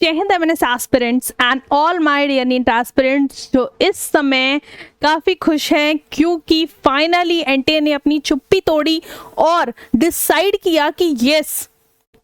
जय हिंद MNS aspirants and all my dear NEET aspirants जो इस समय काफ़ी खुश हैं क्योंकि फाइनली एनटीए ने अपनी चुप्पी तोड़ी और डिसाइड किया कि यस,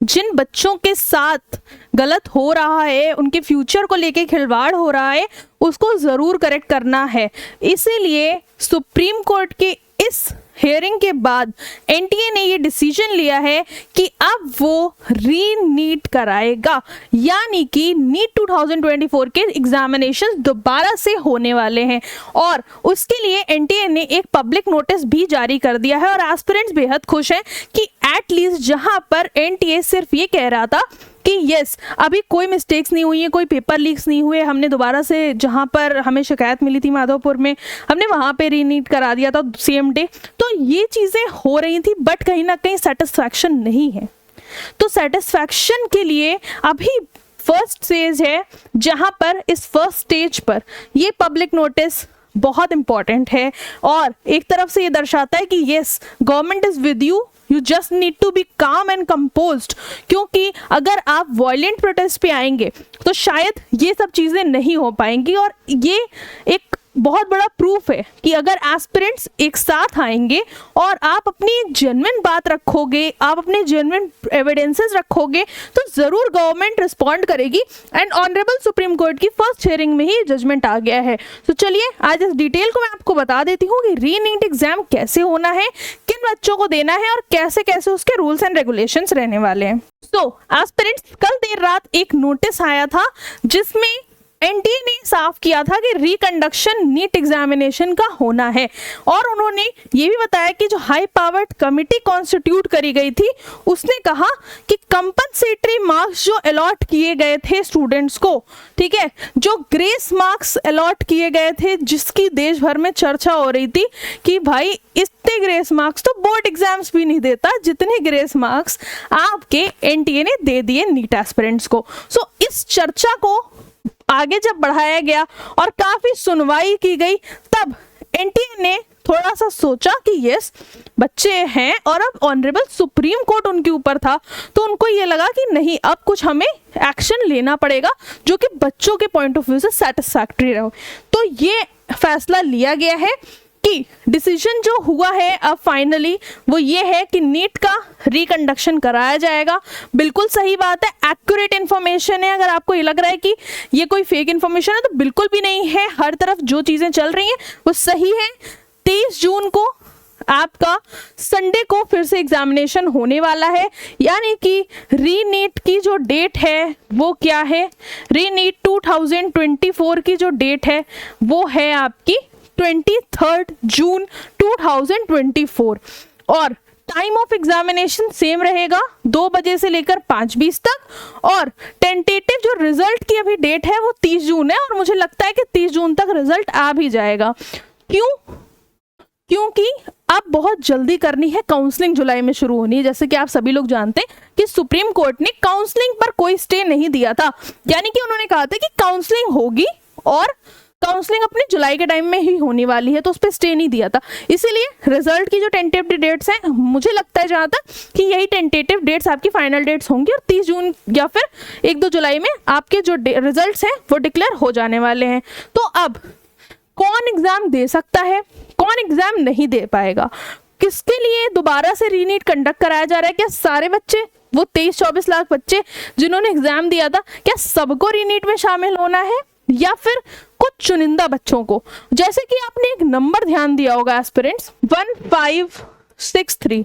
जिन बच्चों के साथ गलत हो रहा है, उनके फ्यूचर को लेके खिलवाड़ हो रहा है, उसको ज़रूर करेक्ट करना है। इसीलिए सुप्रीम कोर्ट के इस हियरिंग के बाद एनटीए ने ये डिसीजन लिया है कि अब वो री-नीट कराएगा, यानी कि नीट 2024 के एग्जामिनेशन दोबारा से होने वाले हैं और उसके लिए एनटीए ने एक पब्लिक नोटिस भी जारी कर दिया है। और एस्पिरेंट्स बेहद खुश हैं कि एटलीस्ट जहां पर एनटीए सिर्फ ये कह रहा था कि यस, अभी कोई मिस्टेक्स नहीं हुई है, कोई पेपर लीक्स नहीं हुए, हमने दोबारा से जहां पर हमें शिकायत मिली थी माधोपुर में, हमने वहां पे रीनीट करा दिया था सेम डे। तो ये चीज़ें हो रही थी बट कहीं ना कहीं सेटिस्फैक्शन नहीं है। तो सेटिस्फैक्शन के लिए अभी फर्स्ट स्टेज है जहां पर इस फर्स्ट स्टेज पर ये पब्लिक नोटिस बहुत इंपॉर्टेंट है और एक तरफ से ये दर्शाता है कि yes, government is with you, you just need to be calm and composed. क्योंकि अगर आप वायलेंट प्रोटेस्ट पे आएंगे तो शायद ये सब चीज़ें नहीं हो पाएंगी। और ये एक बहुत बड़ा प्रूफ है कि अगर एस्पिरेंट्स एक साथ आएंगे और आप अपनी एक जेन्युइन बात रखोगे, आप अपने जेन्युइन एविडेंसेस रखोगे, तो ज़रूर गवर्नमेंट रिस्पॉन्ड करेगी। एंड ऑनरेबल सुप्रीम कोर्ट की फर्स्ट हियरिंग में ही जजमेंट आ गया है। तो चलिए आज इस डिटेल को मैं आपको बता देती हूँ कि री-नीट एग्जाम कैसे होना है, किन बच्चों को देना है और कैसे कैसे उसके रूल्स एंड रेगुलेशंस रहने वाले हैं। तो एस्पिरेंट्स, कल देर रात एक नोटिस आया था जिसमें एनटीए ने साफ किया था कि रिकंडक्शन नीट एग्जामिनेशन का होना है और उन्होंने ये भी बताया कि जो हाई पावर्ड कमिटी कॉन्स्टिट्यूट करी गई थी उसने कहा कि कंपनसेटरी मार्क्स जो अलॉट किए गए थे स्टूडेंट्स को, ठीक है, जो ग्रेस मार्क्स अलॉट किए गए थे जिसकी देश भर में चर्चा हो रही थी कि भाई इतने ग्रेस मार्क्स तो बोर्ड एग्जाम्स भी नहीं देता जितने ग्रेस मार्क्स आपके एनटीए ने दे दिए नीट एस्पिरेंट्स को। सो इस चर्चा को आगे जब बढ़ाया गया और काफी सुनवाई की गई, तब एनटीए ने थोड़ा सा सोचा कि यस, बच्चे हैं और अब ऑनरेबल सुप्रीम कोर्ट उनके ऊपर था, तो उनको ये लगा कि नहीं, अब कुछ हमें एक्शन लेना पड़ेगा जो कि बच्चों के पॉइंट ऑफ व्यू से सेटिस्फैक्टरी रहो। तो ये फैसला लिया गया है कि डिसीजन जो हुआ है अब फाइनली वो ये है कि नीट का रिकंडक्शन कराया जाएगा। बिल्कुल सही बात है, एक्यूरेट इन्फॉर्मेशन है। अगर आपको ये लग रहा है कि ये कोई फेक इन्फॉर्मेशन है तो बिल्कुल भी नहीं है। हर तरफ जो चीज़ें चल रही हैं वो सही है। 23 जून को आपका संडे को फिर से एग्जामिनेशन होने वाला है, यानी कि री-नीट की जो डेट है वो क्या है, री-नीट 2024 की जो डेट है वो है आपकी 23 जून 2024 और टाइम ऑफ एग्जामिनेशन सेम रहेगा 2 बजे से लेकर 5:20 तक और टेंटेटिव जो रिजल्ट की अभी डेट है वो 30 जून है और मुझे लगता है कि 30 जून तक रिजल्ट आ भी जाएगा। क्योंकि अब बहुत जल्दी करनी है, काउंसलिंग जुलाई में शुरू होनी है। जैसे कि आप सभी लोग जानते हैं कि सुप्रीम कोर्ट ने काउंसलिंग पर कोई स्टे नहीं दिया था, यानी कि उन्होंने कहा था कि काउंसलिंग होगी और काउंसलिंग अपने जुलाई के टाइम में ही होने वाली है, तो उस पर स्टे नहीं दिया था। इसीलिए रिजल्ट की जो टेंटेटिव डेट्स हैं, मुझे लगता है जहाँ तक कि यही टेंटेटिव डेट्स आपकी फाइनल डेट्स होंगी और 30 जून या फिर 1-2 जुलाई में आपके जो रिजल्ट्स हैं वो डिक्लेयर हो जाने वाले हैं। तो अब कौन एग्जाम दे सकता है, कौन एग्जाम नहीं दे पाएगा, किसके लिए दोबारा से रीनीट कंडक्ट कराया जा रहा है? क्या सारे बच्चे, वो 23-24 लाख बच्चे जिन्होंने एग्जाम दिया था, क्या सबको रीनीट में शामिल होना है या फिर कुछ चुनिंदा बच्चों को? जैसे कि आपने एक नंबर ध्यान दिया होगा एस्पिरेंट्स, 1563,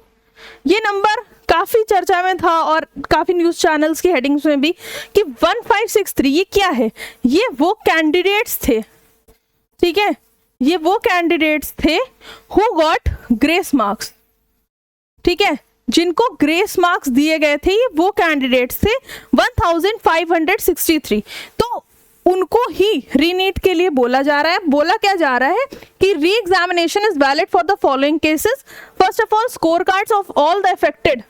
ये नंबर काफी चर्चा में था और काफी न्यूज चैनल्स की हेडिंग्स में भी कि 1563 ये क्या है? ये वो कैंडिडेट्स थे, ठीक है, ये वो कैंडिडेट्स थे हु गॉट ग्रेस मार्क्स, ठीक है, जिनको ग्रेस मार्क्स दिए गए थे, ये वो कैंडिडेट्स थे 1563। तो उनको ही रीनीट के लिए बोला जा रहा है। बोला क्या जा रहा है कि re examination is valid for the following cases. First of all, score cards of all the affected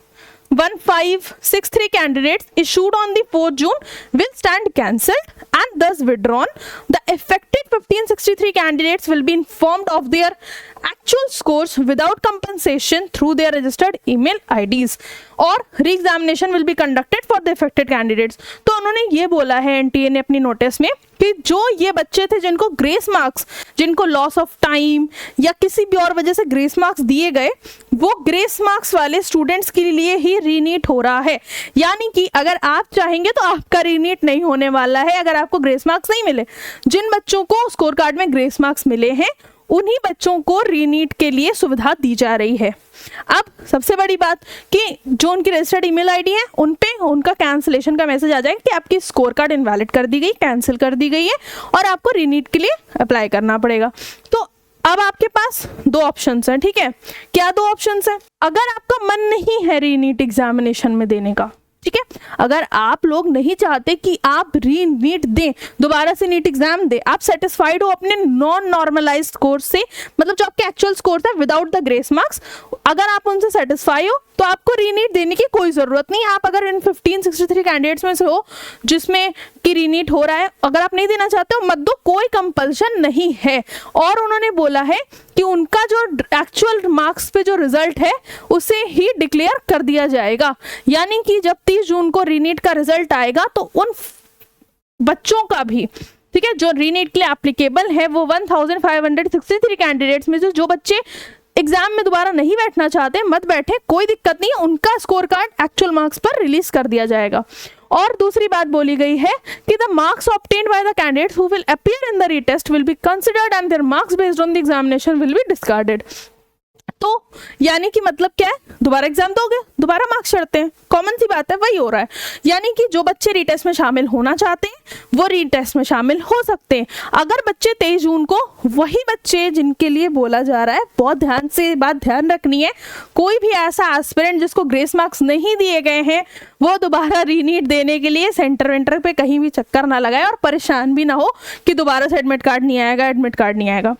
1563 candidates issued on the 4th June will stand cancelled and thus withdrawn. The affected 1563 candidates will be informed of their actual scores without compensation through their registered email IDs और re-examination will be conducted for the affected candidates। तो उन्होंने ये बोला है NTA ने अपनी notice में कि जो ये बच्चे थे जिनको ग्रेस मार्क्स, जिनको लॉस ऑफ टाइम या किसी भी और वजह से ग्रेस मार्क्स दिए गए, वो ग्रेस मार्क्स वाले स्टूडेंट्स के लिए ही रीनीट हो रहा है। यानी कि अगर आप चाहेंगे तो आपका रीनीट नहीं होने वाला है अगर आपको ग्रेस मार्क्स नहीं मिले। जिन बच्चों को स्कोर कार्ड में ग्रेस मार्क्स मिले हैं उन्हीं बच्चों को रीनीट के लिए सुविधा दी जा रही है। अब सबसे बड़ी बात कि जो उनकी रजिस्टर्ड ईमेल आईडी है उन पे उनका कैंसिलेशन का मैसेज आ जाएगा कि आपकी स्कोर कार्ड इनवैलिड कर दी गई, कैंसिल कर दी गई है और आपको रीनीट के लिए अप्लाई करना पड़ेगा। तो अब आपके पास दो ऑप्शंस हैं, ठीक है। क्या दो ऑप्शंस हैं? अगर आपका मन नहीं है रीनीट एग्जामिनेशन में देने का, ठीक है, अगर आप लोग नहीं चाहते कि आप रीनीट दें, दोबारा से नीट एग्जाम दें, आप सेटिस्फाइड हो अपने नॉन नॉर्मलाइज्ड स्कोर से, मतलब जो आपके एक्चुअल स्कोर था विदाउट द ग्रेस मार्क्स, अगर आप उनसे सेटिस्फाई हो तो आपको रीनीट देने की कोई जरूरत नहीं। आप अगर इन 1563 कैंडिडेट्स में से हो जिसमें कि रीनीट हो रहा है, अगर आप नहीं देना चाहते हो मत दो, कोई कंपल्शन नहीं है। और उन्होंने बोला है कि उनका जो एक्चुअल मार्क्स पे जो रिजल्ट है उसे ही डिक्लेयर कर दिया जाएगा। यानी कि जब 30 जून को रीनीट का रिजल्ट आएगा तो उन बच्चों का भी, ठीक है, जो रीनीट के लिए एप्लीकेबल है, वो 1563 कैंडिडेट्स में से जो बच्चे एग्जाम में दोबारा नहीं बैठना चाहते मत बैठे, कोई दिक्कत नहीं, उनका स्कोर कार्ड एक्चुअल मार्क्स पर रिलीज कर दिया जाएगा। और दूसरी बात बोली गई है कि the marks obtained by the candidates who will appear in the retest will be considered and there marks based on the examination will be discarded. तो यानी कि मतलब क्या है, दोबारा एग्जाम दोगे, दोबारा मार्क्स चढ़ते हैं, कॉमन सी बात है, वही हो रहा है। यानी कि जो बच्चे रीटेस्ट में शामिल होना चाहते हैं वो रीटेस्ट में शामिल हो सकते हैं। अगर बच्चे 23 जून को, वही बच्चे जिनके लिए बोला जा रहा है, बहुत ध्यान से बात ध्यान रखनी है, कोई भी ऐसा एस्पिरेंट जिसको ग्रेस मार्क्स नहीं दिए गए हैं वो दोबारा रीनीट देने के लिए सेंटर वेंटर पे कहीं भी चक्कर ना लगाए और परेशान भी ना हो कि दोबारा से एडमिट कार्ड नहीं आएगा, एडमिट कार्ड नहीं आएगा।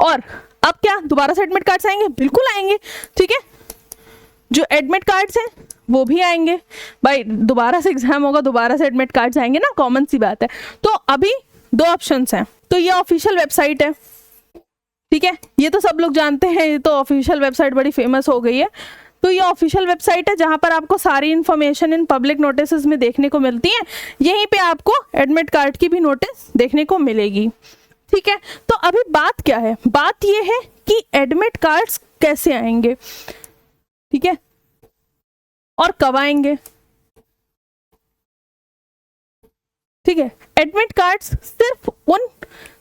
और अब क्या दोबारा से एडमिट कार्ड्स आएंगे? बिल्कुल आएंगे, ठीक है, जो एडमिट कार्ड्स हैं वो भी आएंगे भाई, दोबारा से एग्जाम होगा, दोबारा से एडमिट कार्ड्स आएंगे ना, कॉमन सी बात है। तो अभी दो ऑप्शंस हैं। तो ये ऑफिशियल वेबसाइट है, ठीक है, ये तो सब लोग जानते हैं, ये तो ऑफिशियल वेबसाइट बड़ी फेमस हो गई है। तो ये ऑफिशियल वेबसाइट है जहां पर आपको सारी इंफॉर्मेशन इन पब्लिक नोटिस में देखने को मिलती है। यहीं पे आपको एडमिट कार्ड की भी नोटिस देखने को मिलेगी, ठीक है। तो अभी बात क्या है? बात ये है कि एडमिट कार्ड्स कैसे आएंगे, ठीक है, और कब आएंगे, ठीक है। एडमिट कार्ड्स सिर्फ उन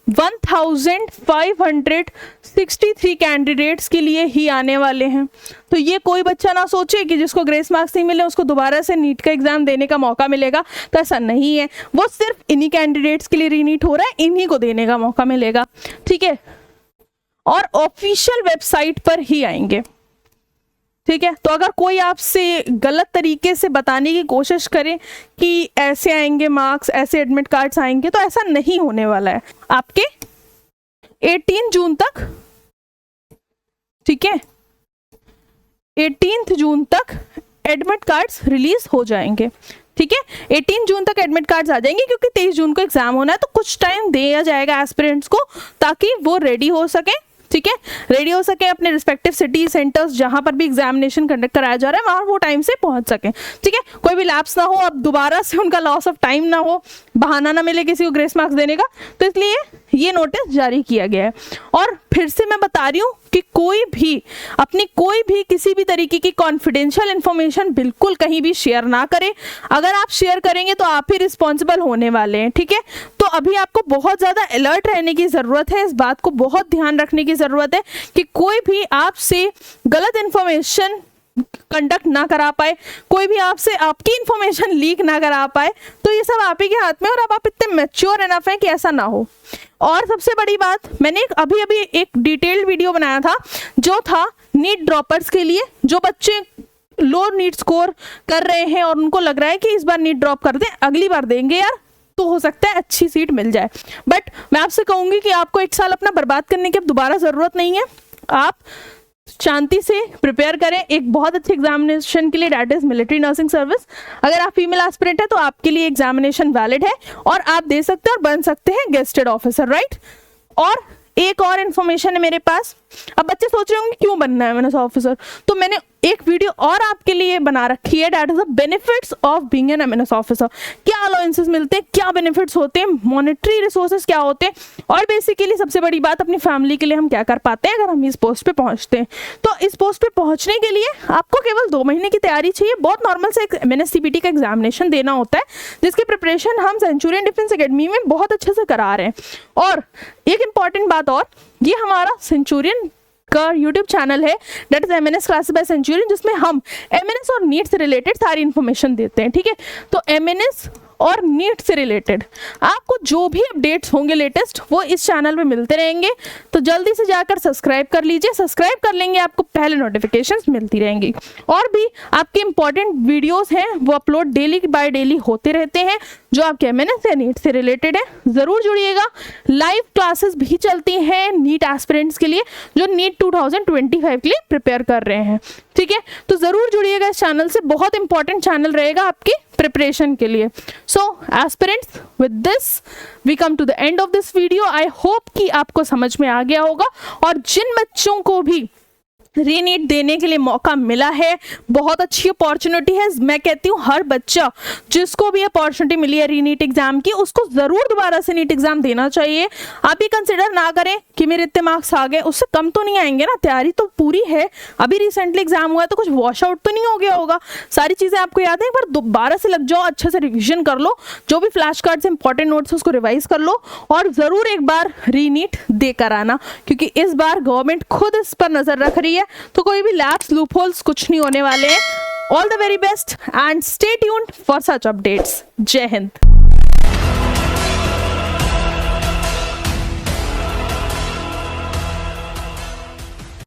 1563 कैंडिडेट्स के लिए ही आने वाले हैं। तो ये कोई बच्चा ना सोचे कि जिसको ग्रेस मार्क्स नहीं मिले उसको दोबारा से नीट का एग्जाम देने का मौका मिलेगा, तो ऐसा नहीं है। वो सिर्फ इन्हीं कैंडिडेट्स के लिए रीनीट हो रहा है, इन्हीं को देने का मौका मिलेगा, ठीक है, और ऑफिशियल वेबसाइट पर ही आएंगे, ठीक है। तो अगर कोई आपसे गलत तरीके से बताने की कोशिश करे कि ऐसे आएंगे मार्क्स, ऐसे एडमिट कार्ड्स आएंगे, तो ऐसा नहीं होने वाला है। आपके 18 जून तक, ठीक है, 18 जून तक एडमिट कार्ड्स रिलीज हो जाएंगे, ठीक है। 18 जून तक एडमिट कार्ड्स आ जाएंगे क्योंकि 23 जून को एग्जाम होना है, तो कुछ टाइम दिया जाएगा एस्पिरेंट्स को ताकि वो रेडी हो सके, ठीक है, रेडी हो सके अपने रिस्पेक्टिव सिटी सेंटर्स जहां पर भी एग्जामिनेशन कंडक्ट कराया जा रहा है वहां वो टाइम से पहुंच सके, ठीक है। कोई भी लैप्स ना हो, अब दोबारा से उनका लॉस ऑफ टाइम ना हो, बहाना ना मिले किसी को ग्रेस मार्क्स देने का, तो इसलिए ये नोटिस जारी किया गया है। और फिर से मैं बता रही हूँ कि कोई भी अपनी कोई भी किसी भी तरीके की कॉन्फिडेंशियल इंफॉर्मेशन बिल्कुल कहीं भी शेयर ना करें। अगर आप शेयर करेंगे तो आप ही रिस्पॉन्सिबल होने वाले हैं, ठीक है। तो अभी आपको बहुत ज़्यादा अलर्ट रहने की ज़रूरत है, इस बात को बहुत ध्यान रखने की ज़रूरत है कि कोई भी आपसे गलत इंफॉर्मेशन कंडक्ट ना करा पाए, कोई भी आपसे आपकी इंफॉर्मेशन लीक ना करा पाए। तो ये सब आप ही के हाथ में, और अब आप इतने मैच्योर एनफ हैं कि ऐसा ना हो। और सबसे बड़ी बात, मैंने अभी एक डिटेल्ड वीडियो बनाया था जो था नीट ड्रॉपर्स के लिए, जो बच्चे लो नीट स्कोर कर रहे हैं और उनको लग रहा है कि इस बार नीट ड्रॉप कर दें, अगली बार देंगे यार तो हो सकता है अच्छी सीट मिल जाए। बट मैं आपसे कहूंगी कि आपको 1 साल अपना बर्बाद करने की अब दोबारा ज़रूरत नहीं है। आप शांति से प्रिपेयर करें एक बहुत अच्छे एग्जामिनेशन के लिए, that is military nursing service. अगर आप फीमेल एस्पिरेंट है तो आपके लिए एग्जामिनेशन वैलिड है और आप दे सकते हैं और बन सकते हैं गेस्टेड ऑफिसर, राइट। और एक और इन्फॉर्मेशन है मेरे पास। अब बच्चे सोच रहे होंगे क्यों बनना है एमएनएस ऑफिसर, तो मैंने एक वीडियो और आपके लिए बना रखी है, that is the benefits of being an MNS officer. क्या अलाउंसेस मिलते हैं, क्या बेनिफिट्स होते हैं, मॉनेटरी रिसोर्सेज क्या होते हैं, और बेसिकली सबसे बड़ी बात अपनी फैमिली के लिए हम क्या कर पाते हैं अगर हम इस पोस्ट पे पहुंचते हैं। तो इस पोस्ट पे पहुंचने के लिए आपको केवल 2 महीने की तैयारी चाहिए। बहुत नॉर्मल से एक एमएनएस सीपीटी का एग्जामिनेशन देना होता है, जिसकी प्रिपरेशन हम सेंचुरियन डिफेंस एकेडमी में बहुत अच्छे से करा रहे हैं। और एक इंपॉर्टेंट बात और, ये हमारा सेंचुरियन का यूट्यूब चैनल है, that is MNS classes bye Centurion, जिसमें हम एमएनएस और नीट से रिलेटेड सारी इन्फॉर्मेशन देते हैं। ठीक है, तो एमएनएस और नीट से रिलेटेड आपको जो भी अपडेट्स होंगे लेटेस्ट, वो इस चैनल पे मिलते रहेंगे। तो जल्दी से जाकर सब्सक्राइब कर लीजिए, सब्सक्राइब कर लेंगे आपको पहले नोटिफिकेशंस मिलती रहेंगी। और भी आपके इंपॉर्टेंट वीडियोस हैं वो अपलोड डेली बाय डेली होते रहते हैं, जो आपके एमएनएस या नीट से रिलेटेड है। ज़रूर जुड़िएगा। लाइव क्लासेस भी चलती हैं नीट एस्पिरेंट्स के लिए, जो नीट 2025 के लिए प्रिपेयर कर रहे हैं। ठीक है, तो ज़रूर जुड़िएगा इस चैनल से, बहुत इंपॉर्टेंट चैनल रहेगा आपके प्रिपरेशन के लिए। So aspirants, with this we come to the end of this video. I hope कि आपको समझ में आ गया होगा, और जिन बच्चों को भी रीनीट देने के लिए मौका मिला है, बहुत अच्छी अपॉर्चुनिटी है। मैं कहती हूँ हर बच्चा जिसको भी अपॉर्चुनिटी मिली है रीनीट एग्जाम की, उसको जरूर दोबारा से नीट एग्जाम देना चाहिए। आप ये कंसिडर ना करें कि मेरे इतने मार्क्स आ गए, उससे कम तो नहीं आएंगे ना, तैयारी तो पूरी है। अभी रिसेंटली एग्जाम हुआ है तो कुछ वॉश आउट तो नहीं हो गया होगा, सारी चीजें आपको याद है। एक बार दोबारा से लग जाओ, अच्छे से रिविजन कर लो, जो भी फ्लैश कार्ड से इंपॉर्टेंट नोट्स उसको रिवाइज कर लो, और जरूर एक बार रीनीट देकर आना, क्योंकि इस बार गवर्नमेंट खुद इस पर नजर रख रही है, तो कोई भी लैप्स लूपहोल्स कुछ नहीं होने वाले हैं। All the very best and stay tuned for such updates. जय हिंद।